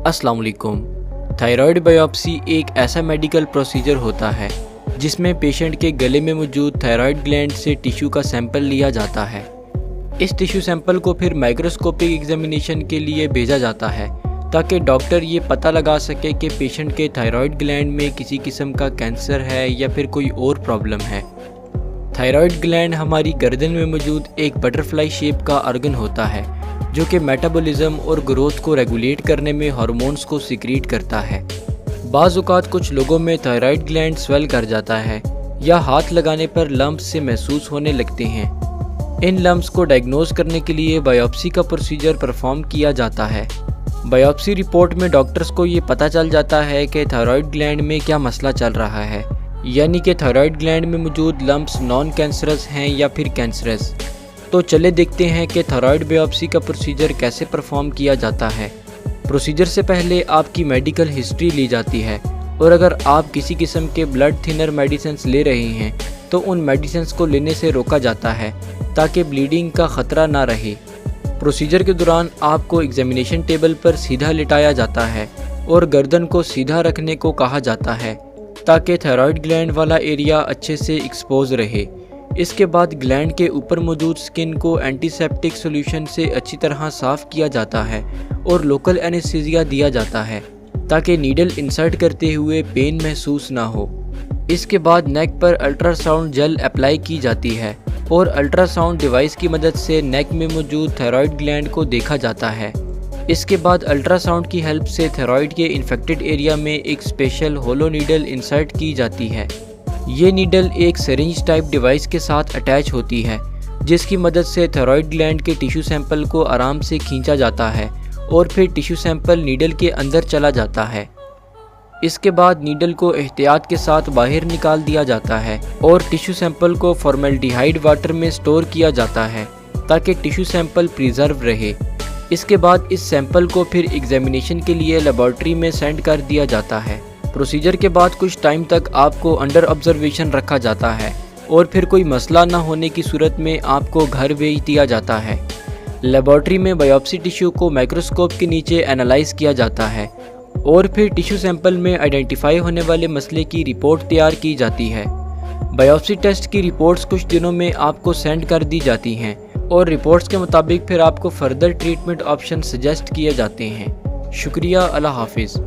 अस्सलाम वालेकुम। Thyroid biopsy एक ऐसा मेडिकल प्रोसीजर होता है जिसमें पेशेंट के गले में मौजूद थायराइड ग्लैंड से टिश्यू का सैंपल लिया जाता है। इस टिश्यू सैंपल को फिर माइक्रोस्कोपिक एग्जामिनेशन के लिए भेजा जाता है ताकि डॉक्टर ये पता लगा सके कि पेशेंट के थायराइड ग्लैंड में किसी किस्म का कैंसर है या फिर कोई और प्रॉब्लम है। थायराइड ग्लैंड हमारी गर्दन में मौजूद एक बटरफ्लाई शेप का ऑर्गन होता है जो कि मेटाबॉलिज्म और ग्रोथ को रेगुलेट करने में हार्मोन्स को सिक्रीट करता है। बाज़ औक़ात कुछ लोगों में थायराइड ग्लैंड स्वेल कर जाता है या हाथ लगाने पर लम्प्स से महसूस होने लगते हैं। इन लम्प्स को डायग्नोज करने के लिए बायोप्सी का प्रोसीजर परफॉर्म किया जाता है। बायोप्सी रिपोर्ट में डॉक्टर्स को ये पता चल जाता है कि थायराइड ग्लैंड में क्या मसला चल रहा है, यानी कि थायराइड ग्लैंड में मौजूद लम्प्स नॉन कैंसरस हैं या फिर कैंसरस। तो चले देखते हैं कि थायराइड बायोप्सी का प्रोसीजर कैसे परफॉर्म किया जाता है। प्रोसीजर से पहले आपकी मेडिकल हिस्ट्री ली जाती है और अगर आप किसी किस्म के ब्लड थिनर मेडिसिन्स ले रहे हैं तो उन मेडिसिन्स को लेने से रोका जाता है ताकि ब्लीडिंग का ख़तरा ना रहे। प्रोसीजर के दौरान आपको एग्जामिनेशन टेबल पर सीधा लिटाया जाता है और गर्दन को सीधा रखने को कहा जाता है ताकि थायराइड ग्लैंड वाला एरिया अच्छे से एक्सपोज रहे। इसके बाद ग्लैंड के ऊपर मौजूद स्किन को एंटीसेप्टिक सॉल्यूशन से अच्छी तरह साफ़ किया जाता है और लोकल एनेस्थीसिया दिया जाता है ताकि नीडल इंसर्ट करते हुए पेन महसूस ना हो। इसके बाद नेक पर अल्ट्रासाउंड जेल अप्लाई की जाती है और अल्ट्रासाउंड डिवाइस की मदद से नेक में मौजूद थायराइड ग्लैंड को देखा जाता है। इसके बाद अल्ट्रासाउंड की हेल्प से थायराइड के इन्फेक्टेड एरिया में एक स्पेशल होलो नीडल इंसर्ट की जाती है। ये नीडल एक सिरिंज टाइप डिवाइस के साथ अटैच होती है जिसकी मदद से थायराइड ग्लैंड के टिश्यू सैंपल को आराम से खींचा जाता है और फिर टिश्यू सैंपल नीडल के अंदर चला जाता है। इसके बाद नीडल को एहतियात के साथ बाहर निकाल दिया जाता है और टिश्यू सैंपल को फॉर्मेल्डिहाइड वाटर में स्टोर किया जाता है ताकि टिश्यू सैंपल प्रिजर्व रहे। इसके बाद इस सैंपल को फिर एग्जामिनेशन के लिए लेबॉर्ट्री में सेंड कर दिया जाता है। प्रोसीजर के बाद कुछ टाइम तक आपको अंडर ऑब्जर्वेशन रखा जाता है और फिर कोई मसला ना होने की सूरत में आपको घर भेज दिया जाता है। लेबॉर्ट्री में बायोप्सी टिश्यू को माइक्रोस्कोप के नीचे एनालाइज किया जाता है और फिर टिश्यू सैंपल में आइडेंटिफाई होने वाले मसले की रिपोर्ट तैयार की जाती है। बायोप्सी टेस्ट की रिपोर्ट्स कुछ दिनों में आपको सेंड कर दी जाती हैं और रिपोर्ट्स के मुताबिक फिर आपको फर्दर ट्रीटमेंट ऑप्शन सजेस्ट किए जाते हैं। शुक्रिया, अल्लाह हाफिज़।